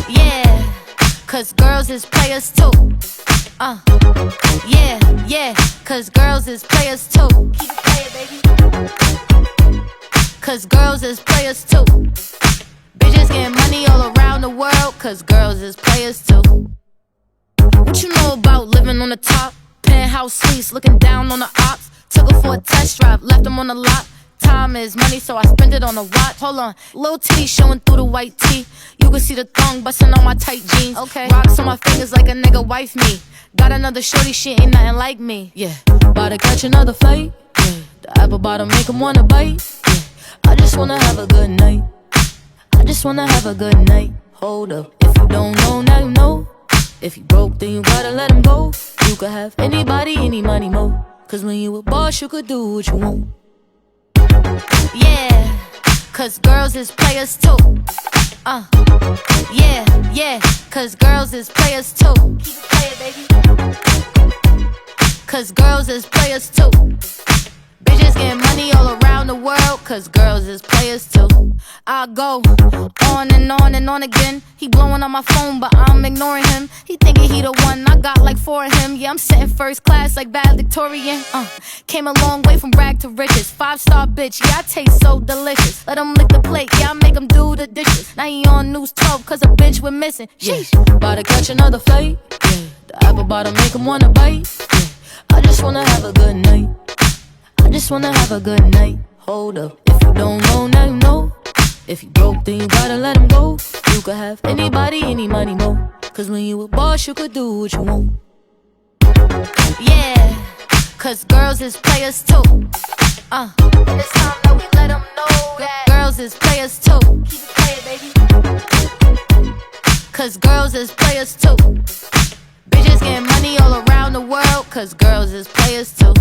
Yeah, cause girls is players too. Yeah, yeah, cause girls is players too. Keep it playing, baby. Cause girls is players too. Bitches getting money all around the world, cause girls is players too. What you know about living on the top? Penthouse suites, looking down on the ops. Took her for a test drive, left them on the lot. Time is money, so I spend it on a watch. Hold on, little titty showing through the white tee. You can see the thong bustin' on my tight jeans. Okay, rocks on my fingers like a nigga wife me. Got another shorty, she ain't nothing like me. Yeah, about to catch another flight. Yeah, the apple bottom make him wanna bite. Yeah, I just wanna have a good night. I just wanna have a good night. Hold up, if you don't know, now you know. If you broke, then you gotta let him go. You could have anybody, any money, mo. Cause when you a boss, you could do what you want. Yeah, cause girls is players too. Yeah, yeah, cause girls is players too. Keep it playing, baby. Cause girls is players too. Bitches getting money all around the world, cause girls is players too. I go on and on and on again. He blowing on my phone, but I'm ignoring him. He thinking he the one, I got like 4 of him. Yeah, I'm sitting first class like valedictorian. Came a long way from rag to riches. 5-star bitch, yeah, I taste so delicious. Let him lick the plate, yeah, I make him do the dishes. Now he on News 12, cause a bitch we're missing. Sheesh, about to catch another flight. Yeah, the apple bottom make him wanna bite. Yeah, I just wanna have a good night. I just wanna have a good night. Hold up, if you don't know, now you know. If you broke, then you gotta let him go. You could have anybody, any money, mo. Cause when you a boss, you could do what you want. Yeah, cause girls is players too. And it's time that we let them know that girls is players too. Keep it playing, baby. Cause girls is players too. Bitches getting money all around the world, cause girls is players too.